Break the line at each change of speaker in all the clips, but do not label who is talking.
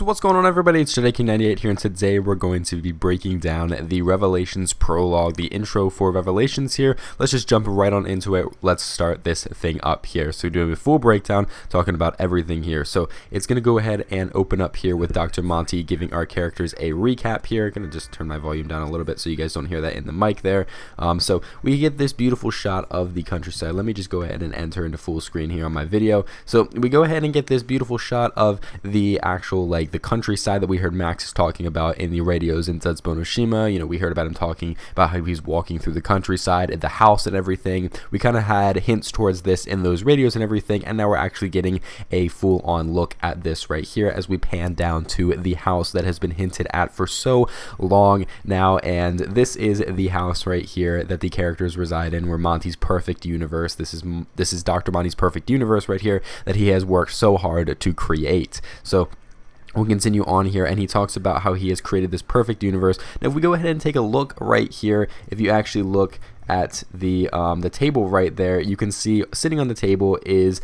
So what's going on, everybody? It's JDK98 here, and today we're going to be breaking down the Revelations prologue, the intro for Revelations here. Let's just jump right on into it. Let's start this thing up here. So doing a full breakdown, talking about everything here. So it's going to go ahead and open up here with Dr. Monty giving our characters a recap here. I'm going to just turn my volume down a little bit so you guys don't hear that in the mic there. So we get this beautiful shot of the countryside. Let me just go ahead and enter into full screen here on my video. So we go ahead and get this beautiful shot of the actual, like, the countryside that we heard Max talking about in the radios in Zetsubounoshima. You know, we heard about him talking about how he's walking through the countryside at the house and everything. We kind of had hints towards this in those radios and everything, and now we're actually getting a full-on look at this right here as we pan down to the house that has been hinted at for so long now. And this is the house right here that the characters reside in, where Monty's perfect universe. This is Dr. Monty's perfect universe right here that he has worked so hard to create. So we'll continue on here, and he talks about how he has created this perfect universe. Now, if we go ahead and take a look right here, if you actually look at the table right there, you can see sitting on the table is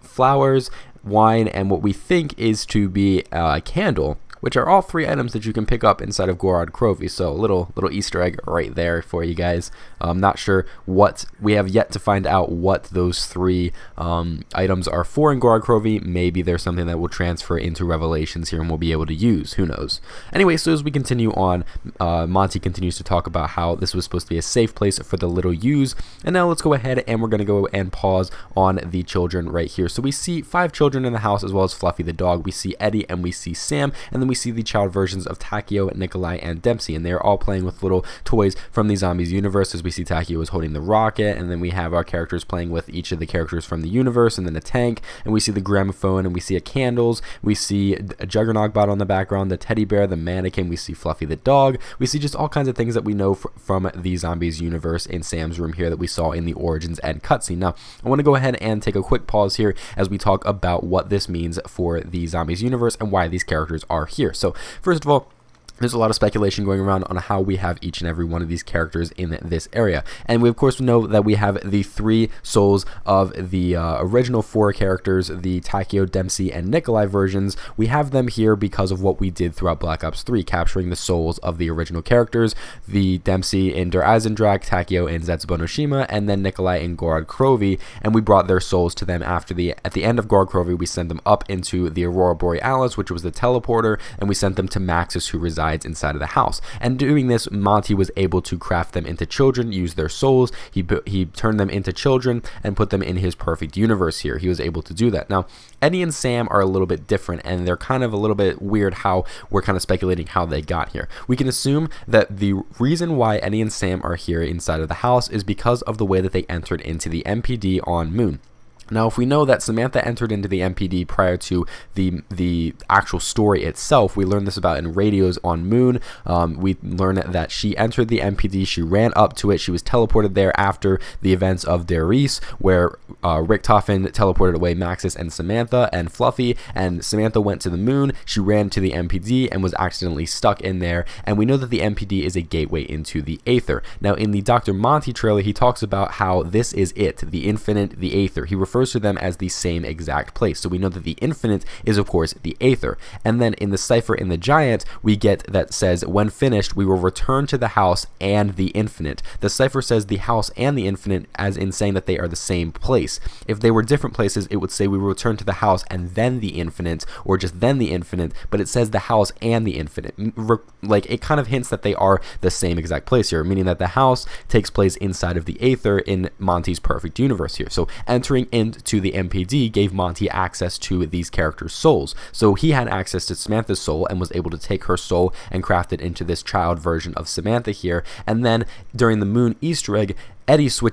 flowers, wine, and what we think is to be a candle, which are all three items that you can pick up inside of Gorod Krovi. So a little Easter egg right there for you guys. I'm not sure what, we have yet to find out what those three items are for in Gorod Krovi. Maybe there's something that will transfer into Revelations here and we'll be able to use. Who knows? Anyway, so as we continue on, Monty continues to talk about how this was supposed to be a safe place for the little U's. And now let's go ahead and we're going to go and pause on the children right here. So we see 5 children in the house as well as Fluffy the dog. We see Eddie and we see Sam, and then we see the child versions of Takeo, Nikolai, and Dempsey, and they're all playing with little toys from the Zombies universe. As we see Takeo is holding the rocket, and then we have our characters playing with each of the characters from the universe, and then a tank, and we see the gramophone, and we see candles, we see a Juggernog bot on the background, the teddy bear, the mannequin, we see Fluffy the dog, we see just all kinds of things that we know from the Zombies universe in Sam's room here that we saw in the Origins and cutscene. Now, I want to go ahead and take a quick pause here as we talk about what this means for the Zombies universe and why these characters are here. So first of all, there's a lot of speculation going around on how we have each and every one of these characters in this area. And we, of course, know that we have the 3 souls of the original 4 characters, the Takeo, Dempsey, and Nikolai versions. We have them here because of what we did throughout Black Ops 3, capturing the souls of the original characters, the Dempsey in Der Eisendrache, Takeo in Zetsubounoshima, and then Nikolai in Gorod Krovi, and we brought their souls to them at the end of Gorod Krovi. We sent them up into the Aurora Borealis, which was the teleporter, and we sent them to Maxis, who resides inside of the house. And doing this, Monty was able to craft them into children, use their souls. He turned them into children and put them in his perfect universe here. He was able to do that. Now, Eddie and Sam are a little bit different, and they're kind of a little bit weird how we're kind of speculating how they got here. We can assume that the reason why Eddie and Sam are here inside of the house is because of the way that they entered into the MPD on Moon. Now, if we know that Samantha entered into the MPD prior to the actual story itself, we learned this about in radios on Moon. We learned that she entered the MPD, she ran up to it, she was teleported there after the events of Der Riese, where Richtofen teleported away Maxis and Samantha and Fluffy, and Samantha went to the Moon, she ran to the MPD and was accidentally stuck in there, and we know that the MPD is a gateway into the Aether. Now, in the Dr. Monty trailer, he talks about how this is it, the infinite, the Aether. He refers to them as the same exact place. So we know that the infinite is, of course, the Aether. And then in the cipher in the Giant, we get that says, when finished, we will return to the house and the infinite. The cipher says the house and the infinite, as in saying that they are the same place. If they were different places, it would say we will return to the house and then the infinite, or just then the infinite, but it says the house and the infinite. Like, it kind of hints that they are the same exact place here, meaning that the house takes place inside of the Aether in Monty's perfect universe here. So entering into the MPD gave Monty access to these characters' souls. So he had access to Samantha's soul and was able to take her soul and craft it into this child version of Samantha here. And then during the Moon Easter egg, Edward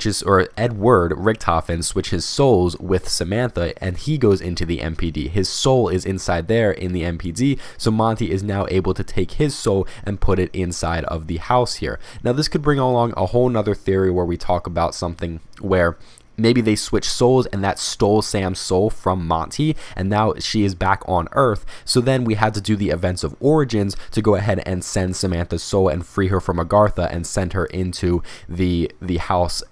Richtofen switches souls with Samantha, and he goes into the MPD. His soul is inside there in the MPD, so Monty is now able to take his soul and put it inside of the house here. Now, this could bring along a whole nother theory where we talk about something where maybe they switched souls and that stole Sam's soul from Monty, and now she is back on Earth. So then we had to do the events of Origins to go ahead and send Samantha's soul and free her from Agartha and send her into the house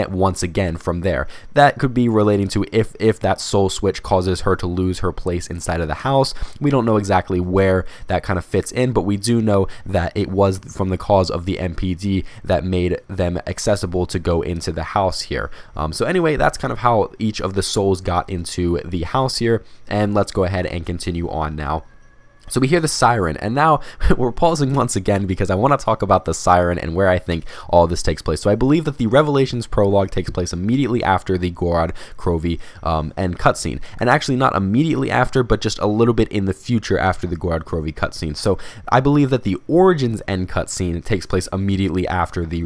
once again from there. That could be relating to if that soul switch causes her to lose her place inside of the house. We don't know exactly where that kind of fits in, but we do know that it was from the cause of the MPD that made them accessible to go into the house here. So anyway, that's kind of how each of the souls got into the house here, and let's go ahead and continue on now. So we hear the siren, and now we're pausing once again because I want to talk about the siren and where I think all this takes place. So I believe that the Revelations prologue takes place immediately after the Gorod Krovi end cutscene, and actually not immediately after, but just a little bit in the future after the Gorod Krovi cutscene. So I believe that the Origins end cutscene takes place immediately after the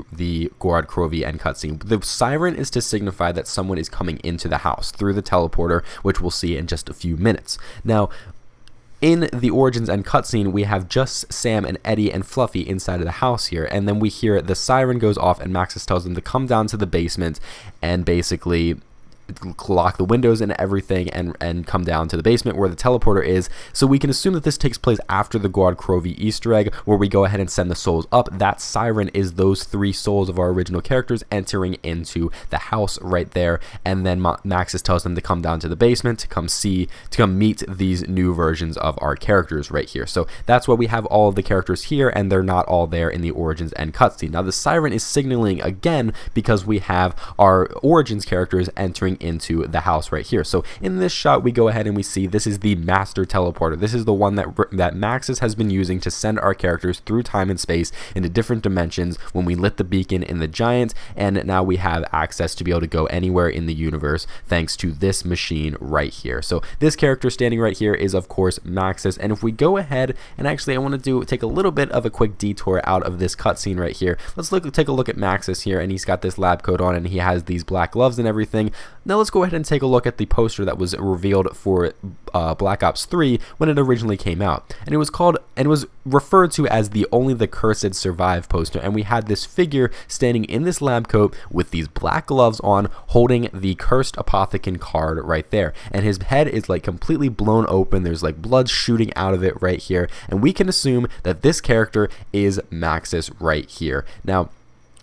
Gorod Krovi end cutscene. The siren is to signify that someone is coming into the house through the teleporter, which we'll see in just a few minutes. Now, in the Origins end cutscene, we have just Sam and Eddie and Fluffy inside of the house here, and then we hear the siren goes off and Maxis tells them to come down to the basement and basically lock the windows and everything and come down to the basement where the teleporter is. So we can assume that this takes place after the Gorod Krovi Easter egg, where we go ahead and send the souls up. That siren is those 3 souls of our original characters entering into the house right there, and then Maxis tells them to come down to the basement to come meet these new versions of our characters right here. So that's why we have all of the characters here, and they're not all there in the Origins end cutscene. Now the siren is signaling again because we have our Origins characters entering into the house right here. So in this shot, we go ahead and we see this is the master teleporter. This is the one that Maxis has been using to send our characters through time and space into different dimensions when we lit the beacon in the Giant, and now we have access to be able to go anywhere in the universe thanks to this machine right here. So this character standing right here is of course Maxis, and if we go ahead and actually I want to take a little bit of a quick detour out of this cutscene right here. Let's take a look at Maxis here, and he's got this lab coat on and he has these black gloves and everything. Now let's go ahead and take a look at the poster that was revealed for Black Ops 3 when it originally came out, and it was referred to as the Only the Cursed Survive poster, and we had this figure standing in this lab coat with these black gloves on holding the Cursed Apothecon card right there, and his head is like completely blown open. There's like blood shooting out of it right here, and we can assume that this character is Maxis right here. Now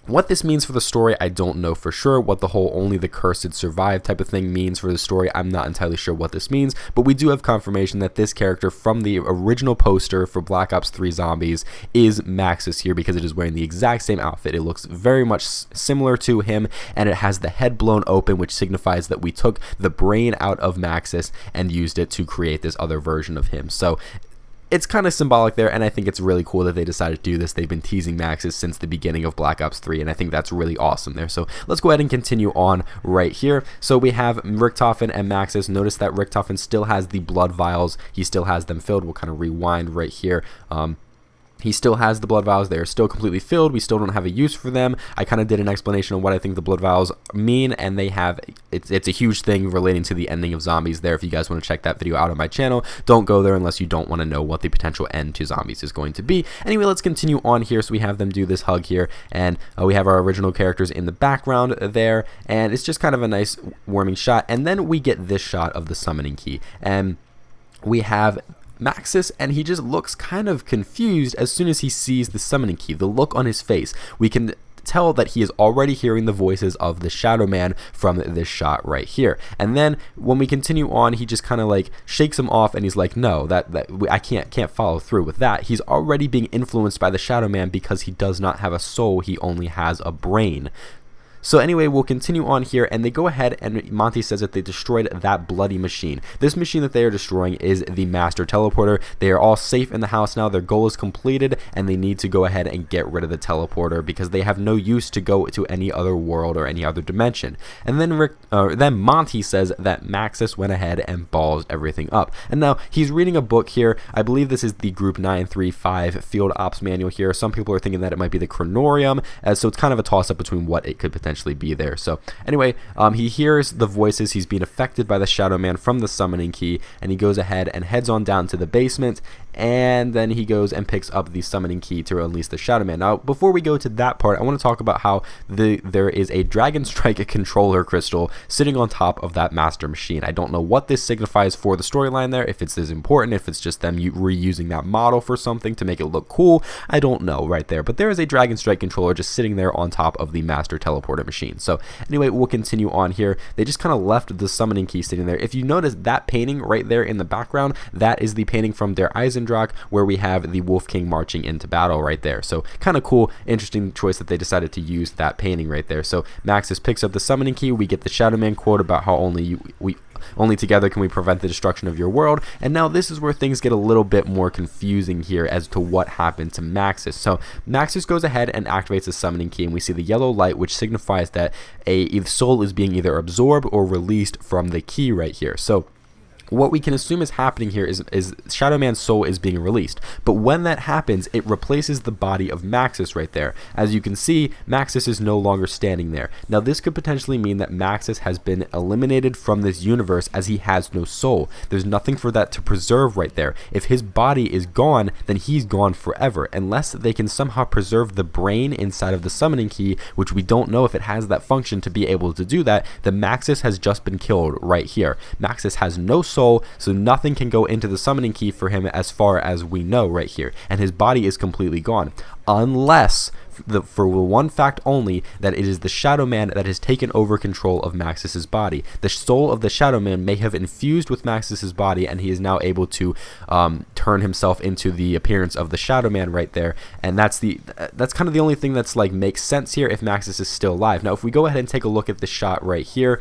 what this means for the story, I don't know for sure. What the whole Only the Cursed Survive type of thing means for the story, I'm not entirely sure what this means, but we do have confirmation that this character from the original poster for Black Ops 3 Zombies is Maxis here, because it is wearing the exact same outfit. It looks very much similar to him, and it has the head blown open, which signifies that we took the brain out of Maxis and used it to create this other version of him. So it's kind of symbolic there, and I think it's really cool that they decided to do this. They've been teasing Maxis since the beginning of Black Ops 3, and I think that's really awesome there. So let's go ahead and continue on right here. So we have Richtofen and Maxis. Notice that Richtofen still has the blood vials. He still has them filled. We'll kind of rewind right here. He still has the blood vials. They are still completely filled. We still don't have a use for them. I kind of did an explanation on what I think the blood vials mean, and they have, it's a huge thing relating to the ending of Zombies there. If you guys want to check that video out on my channel, don't go there unless you don't want to know what the potential end to Zombies is going to be. Anyway, let's continue on here. So we have them do this hug here, and we have our original characters in the background there, and it's just kind of a nice warming shot. And then we get this shot of the summoning key, and we have Maxis, and he just looks kind of confused as soon as he sees the summoning key. The look on his face, we can tell that he is already hearing the voices of the Shadow Man from this shot right here. And then when we continue on, he just kind of like shakes him off, and he's like, no, I can't follow through with that. He's already being influenced by the Shadow Man because he does not have a soul, he only has a brain. So anyway, we'll continue on here, and they go ahead, and Monty says that they destroyed that bloody machine. This machine that they are destroying is the Master Teleporter. They are all safe in the house now. Their goal is completed, and they need to go ahead and get rid of the teleporter because they have no use to go to any other world or any other dimension. And then Monty says that Maxis went ahead and ballsed everything up. And now he's reading a book here. I believe this is the Group 935 Field Ops Manual here. Some people are thinking that it might be the Chronorium, so it's kind of a toss-up between what it could potentially be there. So anyway, he hears the voices. He's being affected by the Shadow Man from the summoning key, and he goes ahead and heads on down to the basement. and then he goes and picks up the summoning key to release the Shadow Man. Now, before we go to that part, I want to talk about how there is a Dragon Strike controller crystal sitting on top of that master machine. I don't know what this signifies for the storyline there, if it's as important, if it's just them reusing that model for something to make it look cool. I don't know right there, but there is a Dragon Strike controller just sitting there on top of the master teleporter machine. So anyway, we'll continue on here. They just kind of left the summoning key sitting there. If you notice that painting right there in the background, that is the painting from Der Eisendrache, where we have the Wolf King marching into battle right there. So kind of cool, interesting choice that they decided to use that painting right there. So Maxis picks up the summoning key. We get the Shadow Man quote about how only together can we prevent the destruction of your world. And now this is where things get a little bit more confusing here as to what happened to Maxis. So Maxis goes ahead and activates the summoning key, and we see the yellow light, which signifies that a soul is being either absorbed or released from the key right here. So what we can assume is happening here is Shadow Man's soul is being released. But when that happens, it replaces the body of Maxis right there. As you can see, Maxis is no longer standing there. Now, this could potentially mean that Maxis has been eliminated from this universe as he has no soul. There's nothing for that to preserve right there. If his body is gone, then he's gone forever. Unless they can somehow preserve the brain inside of the summoning key, which we don't know if it has that function to be able to do that, then Maxis has just been killed right here. Maxis has no soul, so nothing can go into the summoning key for him as far as we know right here, and his body is completely gone, unless for one fact only, that it is the Shadow Man that has taken over control of Maxis's body. The soul of the Shadow Man may have infused with Maxis's body, and he is now able to turn himself into the appearance of the Shadow Man right there. And that's kind of the only thing that's like makes sense here if Maxis is still alive. Now, if we go ahead and take a look at the shot right here,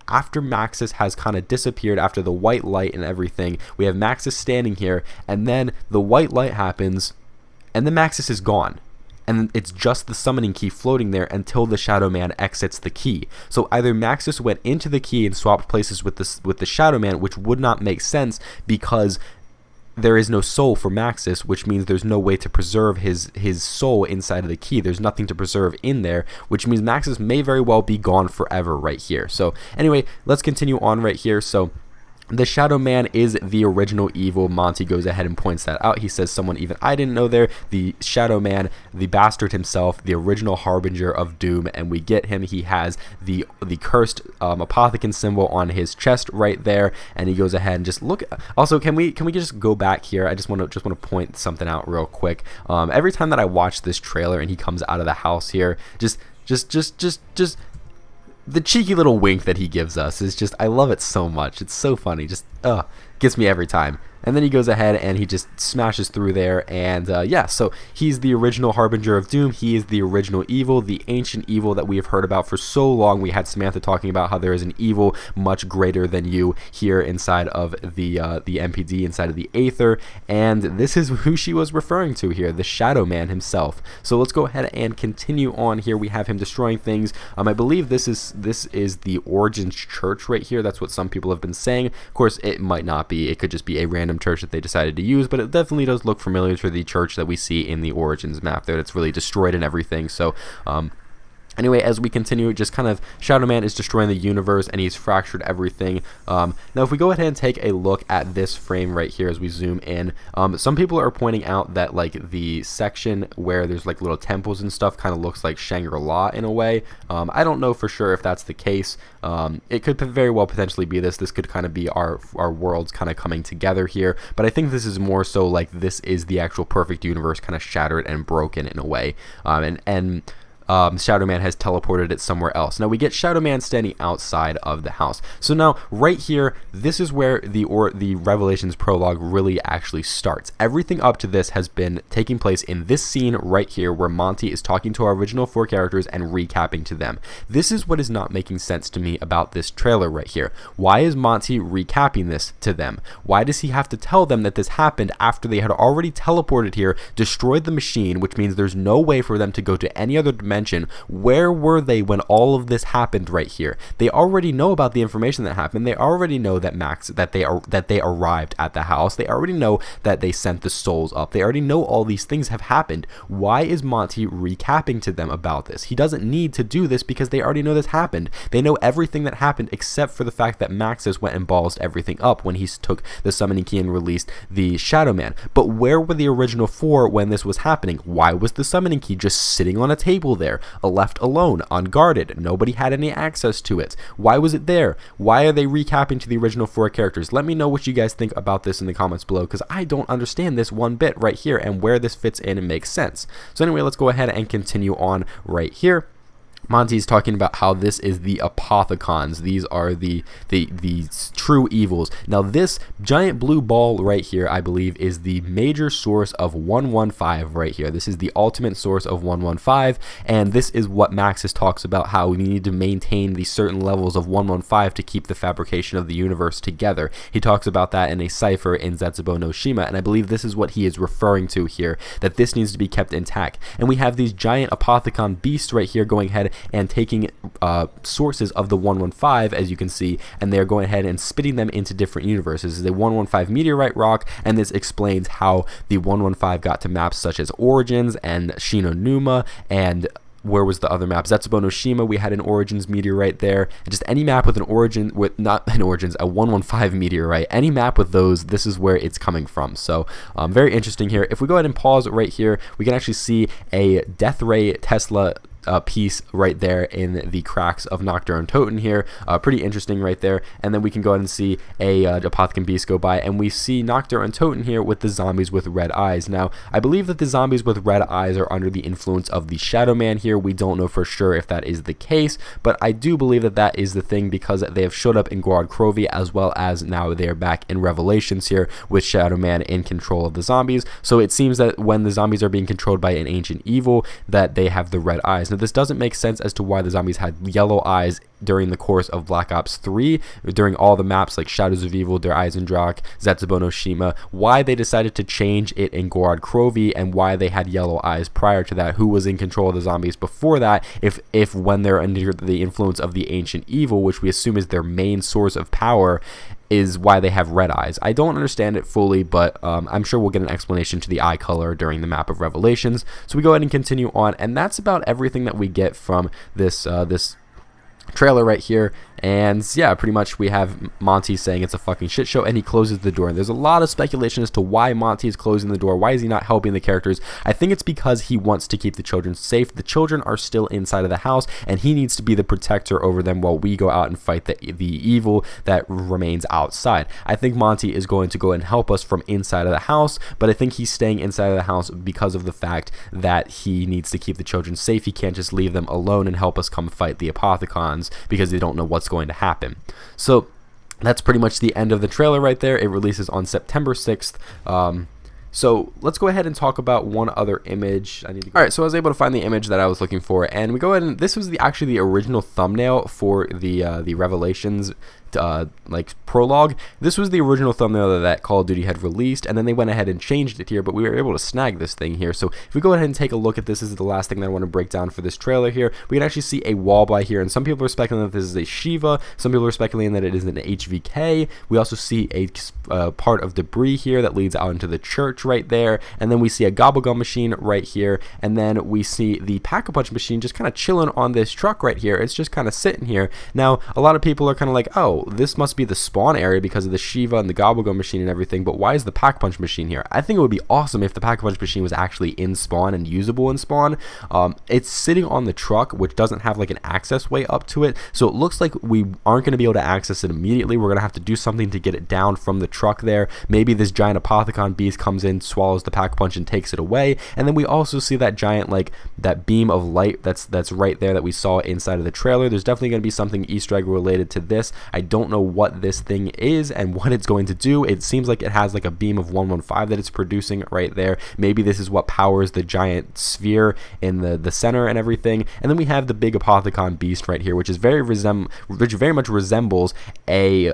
after Maxis has kind of disappeared, after the white light and everything, we have Maxis standing here, and then the white light happens, and then Maxis is gone. And it's just the summoning key floating there until the Shadow Man exits the key. So either Maxis went into the key and swapped places with the Shadow Man, which would not make sense because there is no soul for Maxis, which means there's no way to preserve his soul inside of the key. There's nothing to preserve in there, which means Maxis may very well be gone forever right here. So anyway, let's continue on right here. So the Shadow Man is the original evil. Monty goes ahead and points that out. He says, someone even I didn't know there. The Shadow Man, the bastard himself, the original harbinger of doom, and we get him. He has the cursed apothecon symbol on his chest right there, and he goes ahead and just look. Also, can we just go back here? I just want to point something out real quick. Every time that I watch this trailer and he comes out of the house here, just the cheeky little wink that he gives us is just, I love it so much. It's so funny. Just, gets me every time. And then he goes ahead and he just smashes through there. And yeah, so he's the original harbinger of doom. He is the original evil, the ancient evil that we have heard about for so long. We had Samantha talking about how there is an evil much greater than you here inside of the MPD, inside of the Aether. And this is who she was referring to here, the Shadow Man himself. So let's go ahead and continue on here. We have him destroying things. I believe this is the Origins Church right here. That's what some people have been saying. Of course, it might not be. It could just be a random church that they decided to use, but it definitely does look familiar to the church that we see in the Origins map there. It's really destroyed and everything. So anyway, as we continue, just kind of Shadow Man is destroying the universe and he's fractured everything. Now, if we go ahead and take a look at this frame right here as we zoom in, some people are pointing out that like the section where there's like little temples and stuff kind of looks like Shangri-La in a way. I don't know for sure if that's the case. It could very well potentially be this. This could kind of be our worlds kind of coming together here. But I think this is more so like this is the actual perfect universe kind of shattered and broken in a way. Shadow Man has teleported it somewhere else. Now we get Shadow Man standing outside of the house. So now right here, this is where the Revelations prologue really actually starts. Everything up to this has been taking place in this scene right here where Monty is talking to our original 4 characters and recapping to them. This is what is not making sense to me about this trailer right here. Why is Monty recapping this to them? Why does he have to tell them that this happened after they had already teleported here, destroyed the machine, which means there's no way for them to go to any other dimension dimension. Where were they when all of this happened right here? They already know about the information that happened. They already know that they arrived at the house. They already know that they sent the souls up. They already know all these things have happened. Why is Monty recapping to them about this? He doesn't need to do this because they already know this happened. They know everything that happened except for the fact that Maxis went and ballsed everything up when he took the summoning key and released the Shadow Man. But where were the original four when this was happening? Why was the summoning key just sitting on a table there, left alone, unguarded? Nobody had any access to it. Why was it there? Why are they recapping to the original four characters? Let me know what you guys think about this in the comments below, because I don't understand this one bit right here and where this fits in and makes sense. So anyway, let's go ahead and continue on right here. Monty's talking about how this is the Apothicons. These are the true evils. Now this giant blue ball right here, I believe, is the major source of 115 right here. This is the ultimate source of 115, and this is what Maxis talks about, how we need to maintain these certain levels of 115 to keep the fabrication of the universe together. He talks about that in a cipher in Zetsubo no Shima, and I believe this is what he is referring to here, that this needs to be kept intact. And we have these giant Apothicon beasts right here going ahead and taking sources of the 115, as you can see, and they're going ahead and spitting them into different universes. This is a 115 meteorite rock, and this explains how the 115 got to maps such as Origins and Shinonuma, and where was the other map? Zetsubo no Shima, we had an Origins meteorite there. And just any map with an Origin, with not an Origins, a 115 meteorite, any map with those, this is where it's coming from. So very interesting here. If we go ahead and pause right here, we can actually see a Death Ray Tesla piece right there in the cracks of Nocturne Toten here. Pretty interesting right there. And then we can go ahead and see a Apothicon Beast go by, and we see Nocturne Toten here with the zombies with red eyes. Now, I believe that the zombies with red eyes are under the influence of the Shadow Man here. We don't know for sure if that is the case, but I do believe that that is the thing, because they have showed up in Guard Krovi, as well as now they're back in Revelations here with Shadow Man in control of the zombies. So it seems that when the zombies are being controlled by an ancient evil, that they have the red eyes. Now, this doesn't make sense as to why the zombies had yellow eyes during the course of Black Ops 3, during all the maps like Shadows of Evil, Der Eisendrache, Zetsubo no Shima, why they decided to change it in Gorod Krovi, and why they had yellow eyes prior to that, who was in control of the zombies before that, if when they're under the influence of the ancient evil, which we assume is their main source of power, is why they have red eyes. I don't understand it fully, but I'm sure we'll get an explanation to the eye color during the map of Revelations. So we go ahead and continue on, and that's about everything that we get from this trailer right here. And yeah, pretty much we have Monty saying it's a fucking shit show, and he closes the door. And there's a lot of speculation as to why Monty is closing the door. Why is he not helping the characters? I think it's because he wants to keep the children safe. The children are still inside of the house, and he needs to be the protector over them while we go out and fight the evil that remains outside. I think Monty is going to go and help us from inside of the house, but I think he's staying inside of the house because of the fact that he needs to keep the children safe. He can't just leave them alone and help us come fight the Apothicons, because they don't know what's going to happen. So that's pretty much the end of the trailer right there. It releases on September 6th. So let's go ahead and talk about one other image. Alright, so I was able to find the image that I was looking for, and we go ahead and this was actually the original thumbnail for the Revelations like prologue. This was the original thumbnail that Call of Duty had released, and then they went ahead and changed it here, but we were able to snag this thing here. So if we go ahead and take a look at this, is the last thing that I want to break down for this trailer here. We can actually see a wall by here, and some people are speculating that this is a Shiva, some people are speculating that it is an HVK. We also see a part of debris here that leads out into the church right there, and then we see a Gobblegum machine right here, and then we see the Pack-a-Punch machine just kind of chilling on this truck right here. It's just kind of sitting here. Now, a lot of people are kind of like, oh, this must be the spawn area because of the Shiva and the Gobblegum machine and everything, but why is the Pack-a-Punch machine here? I think it would be awesome if the Pack-a-Punch machine was actually in spawn and usable in spawn. It's sitting on the truck, which doesn't have like an access way up to it, so it looks like we aren't going to be able to access it immediately. We're going to have to do something to get it down from the truck there. Maybe this giant Apothicon beast comes in, swallows the Pack-a-Punch and takes it away, and then we also see that giant, like, that beam of light that's right there that we saw inside of the trailer. There's definitely going to be something Easter egg related to this. I don't know what this thing is and what it's going to do. It seems like it has like a beam of 115 that it's producing right there. Maybe this is what powers the giant sphere in the center and everything. And then we have the big Apothicon beast right here, which is very much resembles a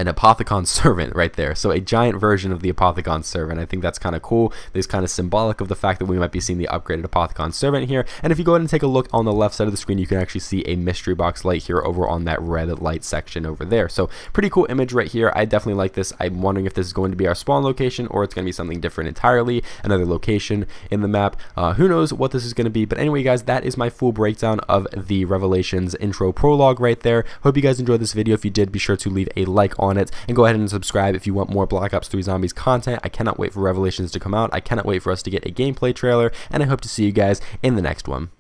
an Apothicon servant right there. So a giant version of the Apothicon servant. I think that's kind of cool. It's kind of symbolic of the fact that we might be seeing the upgraded Apothicon servant here. And if you go ahead and take a look on the left side of the screen, you can actually see a mystery box light here over on that red light section over there. So pretty cool image right here. I definitely like this. I'm wondering if this is going to be our spawn location or it's going to be something different entirely, another location in the map. Who knows what this is going to be. But anyway, guys, that is my full breakdown of the Revelations intro prologue right there. Hope you guys enjoyed this video. If you did, be sure to leave a like on it and go ahead and subscribe if you want more Black Ops 3 Zombies content. I cannot wait for Revelations to come out. I cannot wait for us to get a gameplay trailer, and I hope to see you guys in the next one.